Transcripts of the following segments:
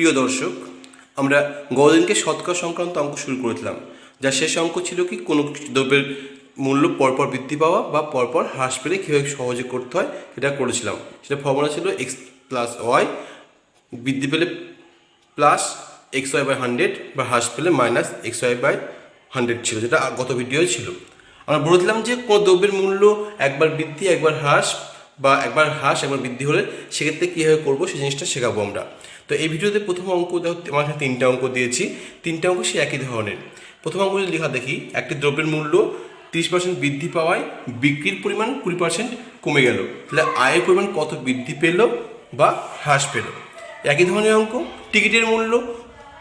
প্রিয় দর্শক, আমরা গতদিনকে শতকরা সংক্রান্ত অঙ্ক শুরু করেছিলাম, যার শেষ অঙ্ক ছিল কি কোনো দ্রব্যের মূল্য পরপর বৃদ্ধি পাওয়া বা পরপর হ্রাস পেলে কীভাবে সহজে করতে হয় সেটা করেছিলাম। সেটা ফর্মুলা ছিল এক্স প্লাস ওয়াই, বৃদ্ধি পেলে প্লাস এক্স ওয়াই বাই 100 বা হ্রাস পেলে মাইনাস এক্স ওয়াই বাই 100 ছিল, যেটা গত ভিডিওয় ছিল। আমরা বলেছিলাম যে কোনো দ্রব্যের মূল্য একবার বৃদ্ধি একবার হ্রাস বা একবার হ্রাস একবার বৃদ্ধি হলে সেক্ষেত্রে কীভাবে করবো সেই জিনিসটা শেখাবো আমরা। তো এই ভিডিওতে প্রথম অঙ্ক আমার কাছে 3টে অঙ্ক দিয়েছি, 3টে অঙ্ক সে একই ধরনের। প্রথম অঙ্ক যদি লেখা দেখি, একটি দ্রব্যের মূল্য 30% বৃদ্ধি পাওয়ায় বিক্রির পরিমাণ 20% কমে গেল, তাহলে আয়ের পরিমাণ কত বৃদ্ধি পেল বা হ্রাস পেল। একই ধরনের অঙ্ক, টিকিটের মূল্য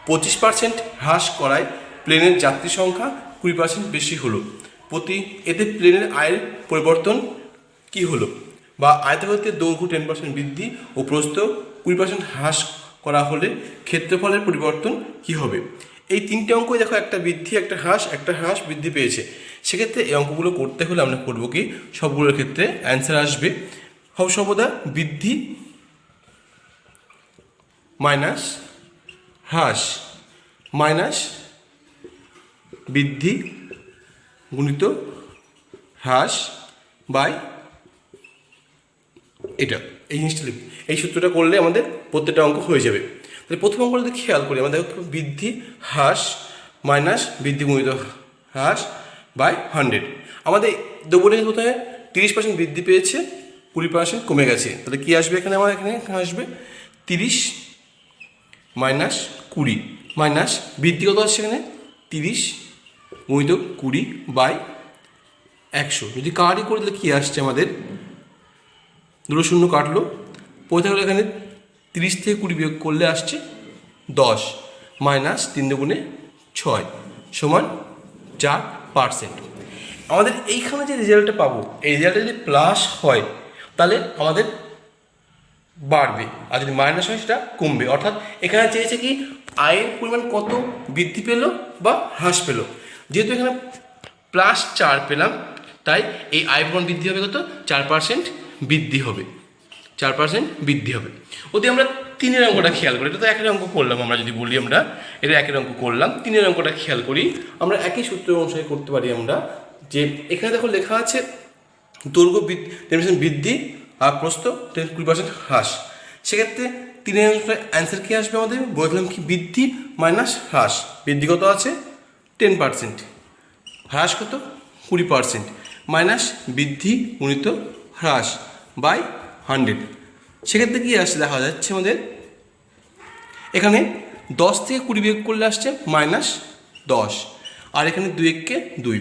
25% হ্রাস করায় প্লেনের যাত্রী সংখ্যা 20% বেশি হলো, এতে প্লেনের আয়ের পরিবর্তন কি হলো, বা আয়তক্ষেত্রের দৈর্ঘ্য 10% বৃদ্ধি ও প্রস্থ 20% হ্রাস করা হলে ক্ষেত্রফলের পরিবর্তন কি হবে। এই 3টে অঙ্কই দেখো, একটা বৃদ্ধি একটা হ্রাস বৃদ্ধি পেয়েছে। সেক্ষেত্রে এই অঙ্কগুলো করতে হলে আমরা করবো কি, সবগুলোর ক্ষেত্রে অ্যান্সার আসবে সর্বদা বৃদ্ধি মাইনাস হ্রাস মাইনাস বৃদ্ধি গুণিত হ্রাস বাই এটা, এই জিনিসটা লিখব। এই সূত্রটা করলে আমাদের প্রত্যেকটা অঙ্ক হয়ে যাবে। তাহলে প্রথম অঙ্ক যদি খেয়াল করি, আমাদের বৃদ্ধি হ্রাস মাইনাস বৃদ্ধি গুণিত হ্রাস বাই 100। আমাদের দ্রব্যটির কোথায় 30% বৃদ্ধি পেয়েছে, 20% কমে গেছে, তাহলে কী আসবে এখানে, আমার এখানে আসবে 30 মাইনাস 20 মাইনাস বৃদ্ধি কত আসছে এখানে 30 গুণিত 20 বাই 100। যদি কারি করে দিলে কী আসছে, আমাদের দুটো শূন্য কাটলো, পড়ে থাকলে এখানে 30 থেকে 20 বিয়োগ করলে আসছে 10 মাইনাস 3 দুগুণে 6 সমান 4%। আমাদের এইখানে যে রেজাল্টটা পাবো, এই রেজাল্টটা যদি প্লাস হয় তাহলে আমাদের বাড়বে, আর যদি মাইনাস হয় সেটা কমবে। অর্থাৎ এখানে চেয়েছে কি আয়ের পরিমাণ কত বৃদ্ধি পেল বা হ্রাস পেল। যেহেতু এখানে +4 পেলাম, তাই এই আয়ের পরিমাণ বৃদ্ধি হবে কত, 4% বৃদ্ধি হবে, 4% বৃদ্ধি হবে। যদি আমরা 3-এর অঙ্কটা খেয়াল করি, এটা তো একের অঙ্ক করলাম, আমরা যদি বলি আমরা এটা একের অঙ্ক করলাম, 3-এর অঙ্কটা খেয়াল করি, আমরা একই সূত্র অনুসারে করতে পারি আমরা। যে এখানে দেখো লেখা আছে দৈর্ঘ্য 10% বৃদ্ধি আর প্রস্থ 20% হ্রাস। সেক্ষেত্রে 3-এর অঙ্কটার অ্যান্সার কী আসবে, আমাদের বললাম কি বৃদ্ধি মাইনাস হ্রাস। বৃদ্ধি কত আছে 10%, হ্রাস কত 20%, মাইনাস বৃদ্ধি গুণিত হ্রাস বাই 100। সেক্ষেত্রে কী আসছে দেখা যাচ্ছে, আমাদের এখানে 10 থেকে 20 বিয়োগ করলে আসছে -10, আর এখানে 2 2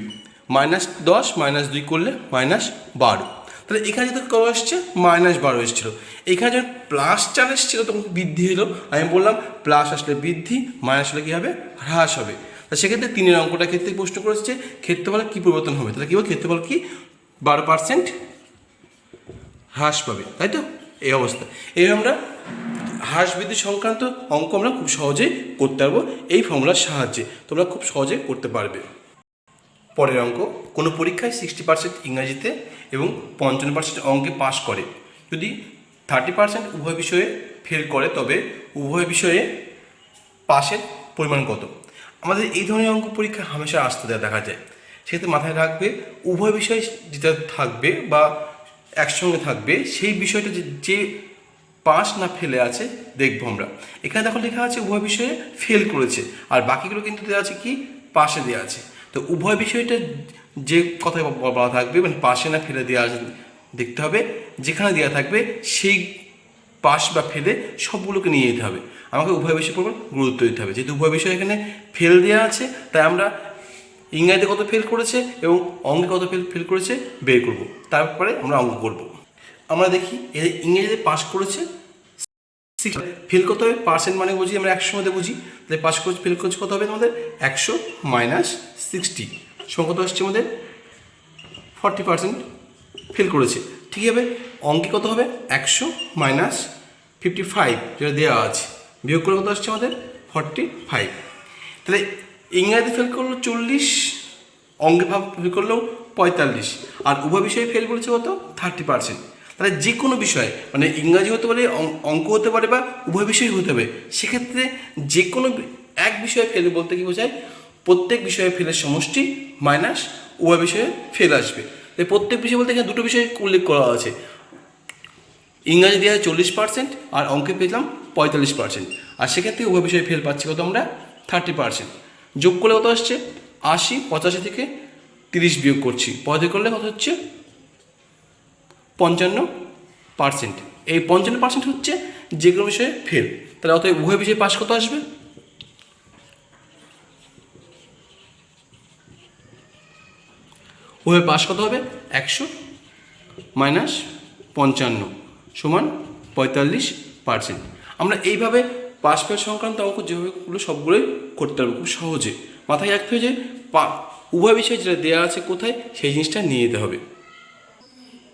-10 -2 করলে -12। তাহলে এখানে যেহেতু কত আসছে -12 এসেছিলো, এখানে যখন +4 এসেছিলো তখন বৃদ্ধি হলো। আমি বললাম প্লাস আসলে বৃদ্ধি, মাইনাস হলে কী হবে, হ্রাস হবে। তা সেক্ষেত্রে 3-এর অঙ্কটা ক্ষেত্রে প্রশ্ন করেছে ক্ষেত্রফলে কী পরিবর্তন হবে, তাহলে কী হবে, ক্ষেত্রফল কি 12% হ্রাস পাবে, তাই তো। এই অবস্থা এই আমরা হ্রাস বৃদ্ধি সংক্রান্ত অঙ্ক আমরা খুব সহজেই করতে পারবো এই ফর্মুলার সাহায্যে, তোমরা খুব সহজে করতে পারবে। পরের অঙ্ক, কোনো পরীক্ষায় 60% ইংরাজিতে এবং 55% অঙ্কে পাস করে, যদি 30% উভয় বিষয়ে ফেল করে তবে উভয় বিষয়ে পাসের পরিমাণ কত। আমাদের এই ধরনের অঙ্ক পরীক্ষা হামেশা আসতে দেখা যায়। সেক্ষেত্রে মাথায় রাখবে উভয় বিষয় যেটা থাকবে বা একসঙ্গে থাকবে, সেই বিষয়টা যে পাস না ফেলে আছে দেখবো আমরা। এখানে দেখো লেখা আছে উভয় বিষয়ে ফেল করেছে, আর বাকিগুলো কিন্তু দেওয়া আছে কি পাশে দেওয়া আছে। তো উভয় বিষয়টা যে কথা বলা থাকবে, মানে পাশে না ফেলে দেওয়া দেখতে হবে, যেখানে দেওয়া থাকবে সেই পাস বা ফেলে সবগুলোকে নিয়ে যেতে হবে। আমাকে উভয় বিষয়ের উপর গুরুত্ব দিতে হবে। যেহেতু উভয় বিষয় এখানে ফেল দেওয়া আছে, তাই আমরা ইংরাজিতে কত ফেল করেছে এবং অঙ্কে কত ফেল করেছে বের করব, তারপরে আমরা অঙ্ক করব। আমরা দেখি ইংরেজিতে পাস করেছে, ফেল কত হবে, পার্সেন্ট মানে বুঝি আমরা 100 মধ্যে বুঝি, তাহলে পাস করেছে ফেল করেছে কত হবে আমাদের 100 - 60 সমান কত আসছে আমাদের 40% ফেল করেছে। ঠিক হবে, অঙ্কে কত হবে 100 - 55 যেটা দেওয়া আছে, বিয়োগ করে কত আসছে আমাদের 45। তাহলে ইংরাজি ফেল করলো 40, অঙ্কে ফেল করলেও 45, আর উভয় বিষয়ে ফেল করেছে কত 30%। তাহলে যে কোনো বিষয় মানে ইংরাজি হতে পারে, অঙ্ক হতে পারে, বা উভয় বিষয় হতে হবে, সেক্ষেত্রে যে কোনো এক বিষয়ে ফেল বলতে কি বোঝায়, প্রত্যেক বিষয়ে ফেলের সমষ্টি মাইনাস উভয় বিষয়ে ফেল আসবে। তাই প্রত্যেক বিষয় বলতে এখানে দুটো বিষয় উল্লেখ করা আছে, ইংরাজি দেওয়া হয় 40% আর অঙ্কে পেলাম 45%, আর সেক্ষেত্রে উভয় বিষয়ে ফেল পাচ্ছি কত আমরা 30%। যোগ করলে কত আসছে 80, 85 থেকে 30 বিয়োগ করছি, পদে করলে কত হচ্ছে 55%। এই 55% হচ্ছে যে কোনো বিষয়ে ফেল। তাহলে অতএব উভয় বিষয়ে পাস কত আসবে, উভয় পাস কত হবে 100 মাইনাস 55 সমান 45%। আমরা এইভাবে পাস ফেল সংক্রান্ত অঙ্ক যেভাবেগুলো সবগুলোই করতে পারবো খুব সহজে। মাথায় রাখতে হবে যে উভয় বিষয়ে যেটা দেওয়া আছে কোথায় সেই জিনিসটা নিয়ে যেতে হবে।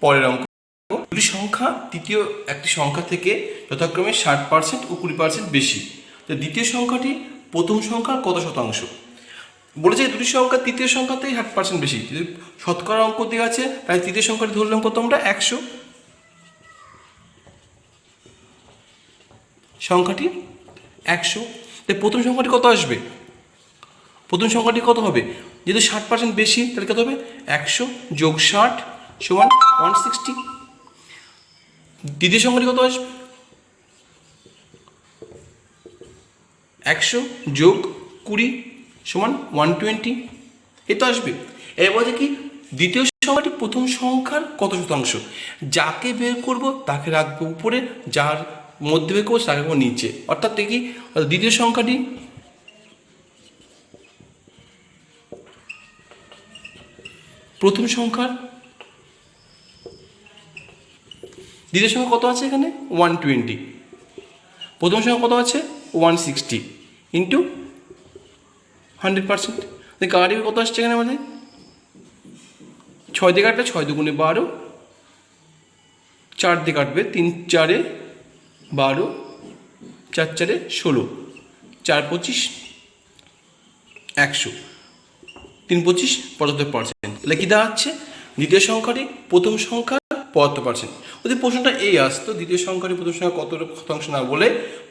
পরের অঙ্ক, দুটি সংখ্যা তৃতীয় একটি সংখ্যা থেকে যথাক্রমে 60% ও 20% বেশি, তো দ্বিতীয় সংখ্যাটি প্রথম সংখ্যার কত শতাংশ? বলেছে দুটি সংখ্যা তৃতীয় সংখ্যাতেই 60% বেশি, যদি শতকরা অঙ্ক দেওয়া আছে তাই তৃতীয় সংখ্যাটি ধরলাম কত আমরা 100, সংখ্যাটি 100, তাই প্রথম সংখ্যাটি কত আসবে, প্রথম সংখ্যাটি কত হবে, যেহেতু 60% বেশি তাহলে কত হবে 100 যোগ 60 সমান 160। দ্বিতীয় সংখ্যাটি কত আসবে 100 যোগ 20 সমান 120, এ তো আসবে। এবার বলছে কি দ্বিতীয় সংখ্যাটি প্রথম সংখ্যার কত শতাংশ, যাকে বের করব তাকে রাখবো উপরে, যার মধ্যে বের করবো তাকে রাখবো নিচে। অর্থাৎ দেখি দ্বিতীয় সংখ্যাটি প্রথম সংখ্যার দ্বিতীয় সংখ্যা কত আছে এখানে 120, প্রথম সংখ্যা কত আছে 160 ইন্টু 100%, কাটাকাটি কত আসছে এখানে আমাদের 6 দিয়ে কাটলে 6 দুগুণে 12, 4 দিয়ে কাটবে 3 4-এ 12, 4 4-এ 16, 4 25 100, 3 25 75%। তাহলে কী দাঁড়াচ্ছে দ্বিতীয় সংখ্যাটি প্রথম সংখ্যা 75%। যদি প্রশ্নটা এই আসতো দ্বিতীয় সংখ্যাটি প্রথম সংখ্যা কত শতাংশ না বলে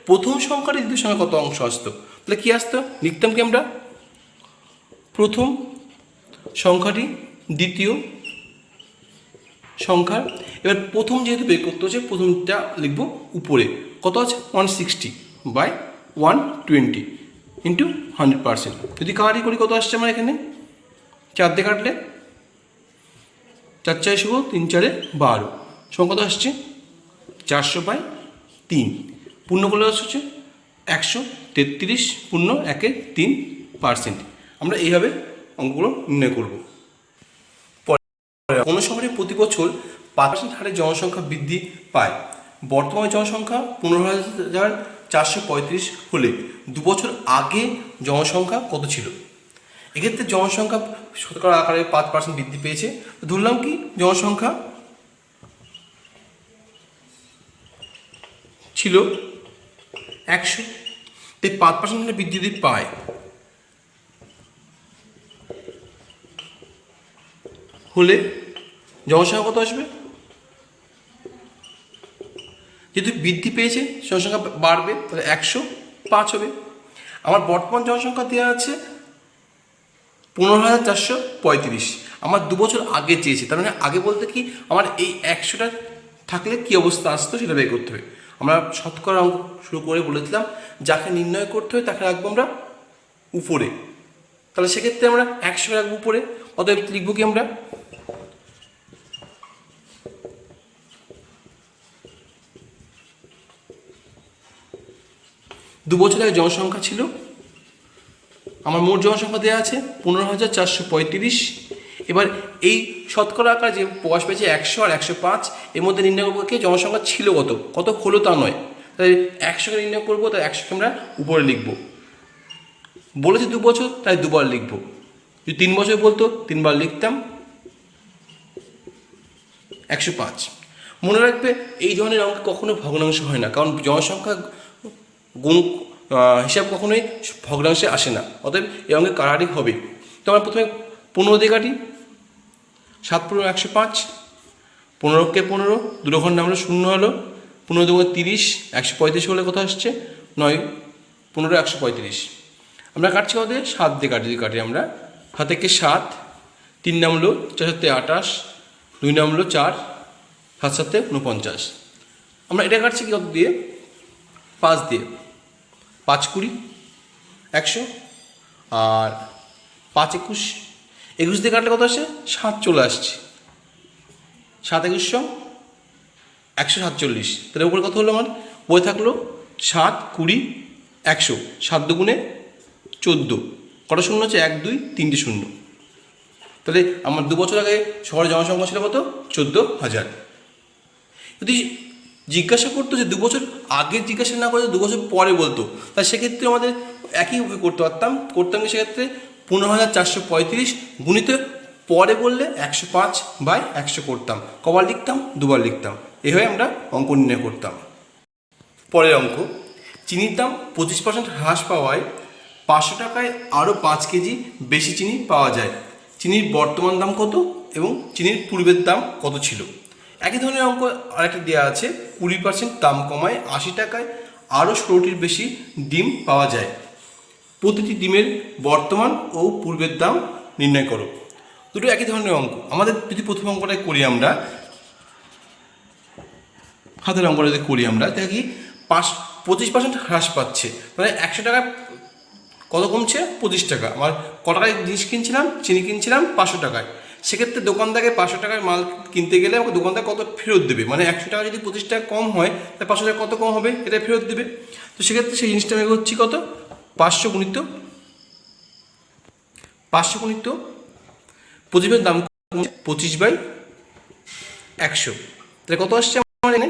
প্রথম সংখ্যাটি দ্বিতীয় সংখ্যা কত অংশ আসতো, তাহলে কী আসতো, লিখতাম কি আমরা প্রথম সংখ্যাটি দ্বিতীয় সংখ্যা, এবার প্রথম যেহেতু বের করতে হচ্ছে প্রথমটা লিখব উপরে, কত আছে 160 বাই 120 ইন্টু 100%। যদি কাটাকাটি করি কত আসছে আমার এখানে 4 দিয়ে কাটলে 4 4 16, 3 4-এ 12, সংখ্যা কত আসছে 400 বাই 3, পূর্ণ করলে হচ্ছে 133 পূর্ণ 1-এ 3%। আমরা এইভাবে অঙ্কগুলো নির্ণয় করব। কোনো শহরে প্রতি বছর 5% হারে জনসংখ্যা বৃদ্ধি পায়, বর্তমান জনসংখ্যা 15,435 হলে 2 বছর আগে জনসংখ্যা কত ছিল? এক্ষেত্রে জনসংখ্যা শতকরা আকারে 5% বৃদ্ধি পেয়েছে, ধরলাম কি জনসংখ্যা ছিল 100, তাই 5% বৃদ্ধি যদি পায় হলে জনসংখ্যা কত আসবে, যেহেতু বৃদ্ধি পেয়েছে জনসংখ্যা বাড়বে তাহলে 105 হবে। আমার বর্তমান জনসংখ্যা দেওয়া আছে 15,435, আমার 2 বছর আগে চেয়েছে, তার মানে আগে বলতে কি আমার এই 100টা থাকলে কি অবস্থা আসতো সেটা বের করতে হবে। আমরা শতকরা অঙ্ক শুরু করে বলেছিলাম যাকে নির্ণয় করতে হয় তাকে রাখবো আমরা উপরে, তাহলে সেক্ষেত্রে আমরা 100 রাখবো উপরে, অতএব লিখবো কি আমরা 2 বছর আগে জনসংখ্যা ছিল, আমার মোট জনসংখ্যা দেওয়া আছে 15,435। এবার এই শতকরা আকার যে প্রকাশ পেয়েছে 100 আর 105, এর মধ্যে নির্ণয় করবো কি জনসংখ্যা ছিল কত, কত হলো তা নয়, তাই 100কে নির্ণয় করবো, তাই 100কে আমরা উপরে লিখবো, বলেছে 2 বছর তাই 2 বার লিখবো, যদি 3 বছর বলতো 3 বার লিখতাম 105। মনে রাখবে এই ধরনের অঙ্ক কখনো ভগ্নাংশ হয় না, কারণ জনসংখ্যা গুণ হিসাব কখনোই ভগ্নাংশে আসে না, অতএব এই অঙ্কে কাটাকাটি হবে। তো আমরা প্রথমে 15 দিয়ে কাটি, 7 × 105, 15কে 15, 2 ঘর নামলে 0 হলো, 15 2 30, 135 হলে কত আসছে 9 15 135। আমরা কাটছি কত দিয়ে 7 দিয়ে কাটি, কাটি আমরা 7 থেকে 7, 3 নামলো 4 7 28, 2 নামলো 4, 7 7 49। আমরা এটা কাটছি কি কত দিয়ে 5 দিয়ে, 5 20 100, আর 5 21, 21 দিয়ে কাটলে কত আসে 7 চলে আসছে, 7 21 147। তাহলে উপরে কত হলো আমার বই থাকলো 7 20 100, 7 দুগুণে 14, কত শূন্য হচ্ছে 1 2 3টে শূন্য। তাহলে আমার 2 বছর আগে শহরে জনসংখ্যা ছিল কত 14,000। যদি জিজ্ঞাসা করতো যে 2 বছর আগে জিজ্ঞাসা না করে 2 বছর পরে বলতো, তাহলে সেক্ষেত্রে আমাদের একইভাবে করতে পারতাম কি সেক্ষেত্রে 15,435 গুণিত পরে বললে 105/100 করতাম, কবার লিখতাম 2বার লিখতাম, এভাবে আমরা অঙ্ক নির্ণয় করতাম। পরের অঙ্ক, চিনির দাম 25% হ্রাস পাওয়ায় 500 টাকায় আরও 5 কেজি বেশি চিনি পাওয়া যায়। চিনির বর্তমান দাম কত এবং চিনির পূর্বের দাম কত ছিল? একই ধরনের অঙ্ক আরেকটা দেওয়া আছে, 20% দাম কমায় 80 টাকায় আরও 16টির বেশি ডিম পাওয়া যায়। প্রতিটি ডিমের বর্তমান ও পূর্বের দাম নির্ণয় করো। দুটো একই ধরনের অঙ্ক। আমাদের যদি প্রথম অঙ্কটা করি আমরা, হাতের অঙ্কটা যদি করি আমরা দেখি 25% হ্রাস পাচ্ছে, মানে 100 টাকা কত কমছে 25 টাকা। আমার ক টাকায় জিনিস কিনছিলাম, চিনি কিনছিলাম 500 টাকায়, সেক্ষেত্রে দোকানদারকে 500 টাকার মাল কিনতে গেলে আমাকে দোকানদার কত ফেরত দেবে, মানে 100 টাকা যদি 25 টাকা কম হয় তাহলে 500 টাকা কত কম হবে এটা ফেরত দেবে। তো সেক্ষেত্রে সেই জিনিসটা আমি করছি কত 500 গুণিত 25 দাম 25/100, তাহলে কত আসছে আমার এখানে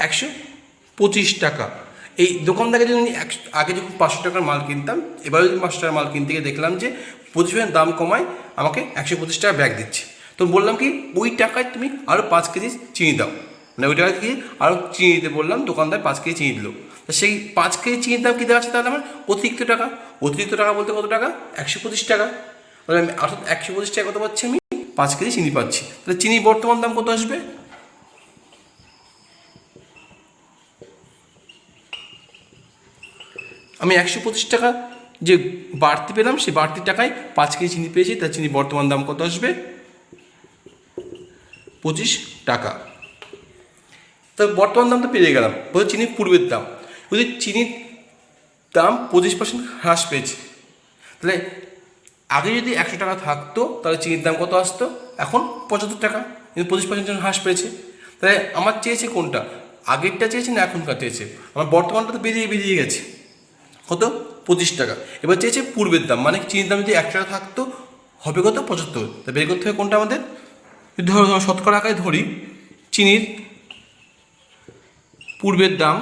125 টাকা। এই দোকানদারকে যদি আগে যখন 500 টাকার মাল কিনতাম, এবারে যদি 500 টাকার মাল কিনতে গিয়ে দেখলাম যে 25% দাম কমায় আমাকে 125 টাকা ব্যাগ দিচ্ছে, তো বললাম কি ওই টাকায় তুমি আরও 5 কেজি চিনি দাও, মানে ওই টাকা কি আরও চিনি দিতে বললাম, দোকানদার 5 কেজি চিনি দিল। তো সেই 5 কেজি চিনির দাম কী দেওয়া আছে তাহলে আমার অতিরিক্ত টাকা। অতিরিক্ত টাকা বলতে কত টাকা 125 টাকা, তাহলে আমি অর্থাৎ 125 টাকা কত পাচ্ছি আমি 5 কেজি চিনি পাচ্ছি। তাহলে চিনির বর্তমান দাম কত আসবে, আমি 125 টাকা যে বাড়তি পেলাম সেই বাড়তি টাকায় 5 কেজি চিনি পেয়েছি, তার চিনির বর্তমান দাম কত আসবে 25 টাকা। তো বর্তমান দাম তো পেয়ে গেলাম, বলছে চিনির পূর্বের দাম। যদি চিনির দাম 25% হ্রাস পেয়েছে, তাহলে আগে যদি 100 টাকা থাকতো তাহলে চিনির দাম কত আসতো এখন 75 টাকা, কিন্তু 25% হ্রাস পেয়েছে। তাহলে আমার চেয়েছে কোনটা, আগেরটা চেয়েছে না এখনকার চেয়েছে? আমার বর্তমানটা তো বেরিয়ে গেছে কত 25 টাকা। এবার চেয়েছে পূর্বের দাম, মানে চিনির দাম যদি 100 টাকা থাকতো হবে কত 75, তা বের করতে হবে কোনটা আমাদের। যদি ধরো শতকরা আকারে ধরি চিনির পূর্বের দাম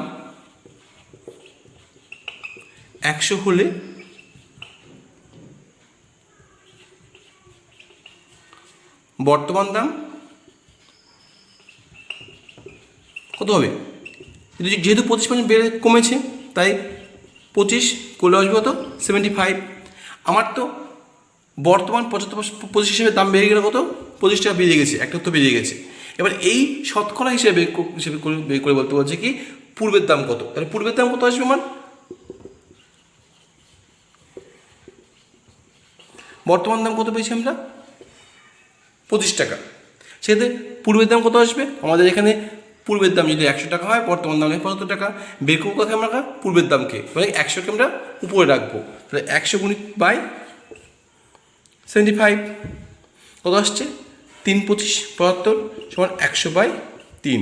100 হলে বর্তমান দাম কত হবে, যেহেতু 25% বেড়ে কমেছে তাই 25 করলে আসবে কত 75। আমার তো বর্তমান 25 হিসেবে দাম বেড়ে গেলে কত 25 টাকা বেরিয়ে গেছে, একটা তো বেরিয়ে গেছে। এবার এই শতকরা হিসেবে বের করে বলতে বলছে কি পূর্বের দাম কত, তাহলে পূর্বের দাম কত আসবে আমার, বর্তমান দাম কত পেয়েছি আমরা 25 টাকা, সেক্ষেত্রে পূর্বের দাম কত আসবে আমাদের এখানে। পূর্বের দাম যদি 100 টাকা হয়, বর্তমান দাম 75 টাকা, বের করবো কাকে আমরা পূর্বের দামকে, মানে 100কে আমরা উপরে রাখবো, তাহলে 100 গুণিত বাই 75 কত আসছে 3 25 75 সমান 100/3,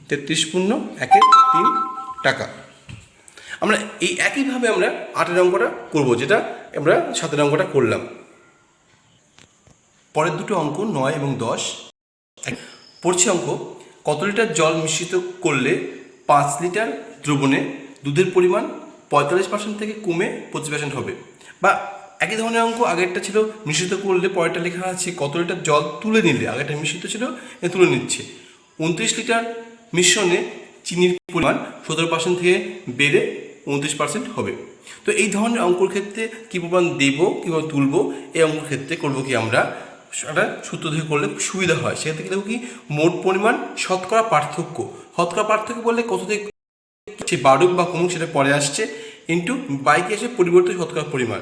33 পূর্ণ 1-3 টাকা। আমরা এই একইভাবে আমরা 8-এর অঙ্কটা করবো, যেটা আমরা 7-এর অঙ্কটা করলাম। পরের দুটো অঙ্ক 9 এবং 10 পড়ছে অঙ্ক, কত লিটার জল মিশ্রিত করলে 5 লিটার দ্রবণে দুধের পরিমাণ 45% থেকে কমে 25% হবে। বা একই ধরনের অঙ্ক, আগেরটা ছিল মিশ্রিত করলে, পরেরটা লেখা আছে কত লিটার জল তুলে নিলে, আগেরটা মিশ্রিত ছিল তুলে নিচ্ছে। 29 লিটার মিশ্রণে চিনির পরিমাণ 17% থেকে বেড়ে 29% হবে। তো এই ধরনের অঙ্কর ক্ষেত্রে কী পরিমাণ দেবো, কীভাবে তুলবো, এই অঙ্কর ক্ষেত্রে করবো কি আমরা একটা সূত্র থেকে করলে সুবিধা হয়। সেক্ষেত্রে দেখো কি মোট পরিমাণ শতকরা পার্থক্য, শতকরা পার্থক্য বললে কত থেকে সে বাড়ুক বা কমুক সেটা পরে আসছে, ইন্টু বাইকে এসে পরিবর্তিত শতকরা পরিমাণ।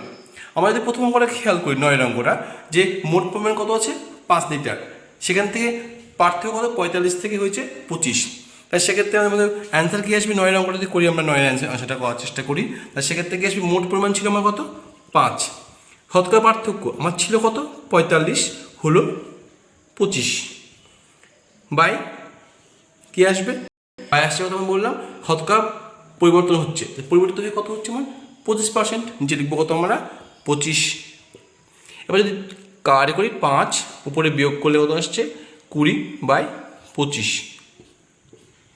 আমরা যদি প্রথম অঙ্কটা খেয়াল করি 9 অঙ্কটা, যে মোট পরিমাণ কত আছে 5 লিটার, সেখান থেকে পার্থক্য কত 45 থেকে হয়েছে 25। তাই সেক্ষেত্রে আমাদের অ্যান্সার কী আসবে? 9 অঙ্কটা যদি করি আমরা 9 অ্যান্সারটা করার চেষ্টা করি, তাই সেক্ষেত্রে কী আসবে? মোট পরিমাণ ছিল আমার কত 5, শতকরা পার্থক্য আমার ছিল কত 45 হলো 25, বাই কী আসবে? বাই আসছে কথা আমি বললাম শতকরা পরিবর্তন হচ্ছে, পরিবর্তন হয়ে কত হচ্ছে আমার 25%, নিচে লিখবো কত আমরা 25। এবার যদি কারে করি 5 উপরে বিয়োগ করলে কত আসছে 20/25,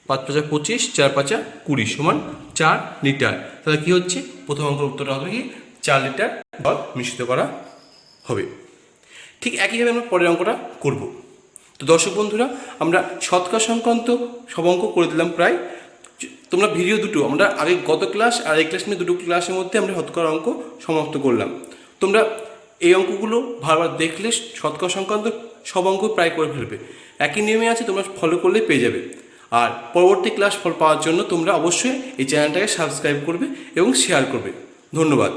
5 × 5 = 25, 4 × 5 = 20 সমান 4 লিটার। তাহলে কী হচ্ছে? প্রথম অঙ্কের উত্তরটা হবে কি 4 লিটার জল মিশ্রিত করা হবে। ঠিক একইভাবে আমরা পরের অঙ্কটা করব। তো দর্শক বন্ধুরা, আমরা শতকরা সংক্রান্ত সব অঙ্ক করে দিলাম প্রায়। তোমরা ভিডিও দুটো আমরা আগে গত ক্লাস আর এই ক্লাস নিয়ে দুটো ক্লাসের মধ্যে আমরা শতকরা অঙ্ক সমাপ্ত করলাম। তোমরা এই অঙ্কগুলো ভালোভাবে দেখলে শতকরা সংক্রান্ত সব অঙ্ক প্রায় করে ফেলবে। একই নিয়মে আছে, তোমরা ফলো করলে পেয়ে যাবে। আর পরবর্তী ক্লাস ফল পাওয়ার জন্য তোমরা অবশ্যই এই চ্যানেলটাকে সাবস্ক্রাইব করবে এবং শেয়ার করবে। ধন্যবাদ।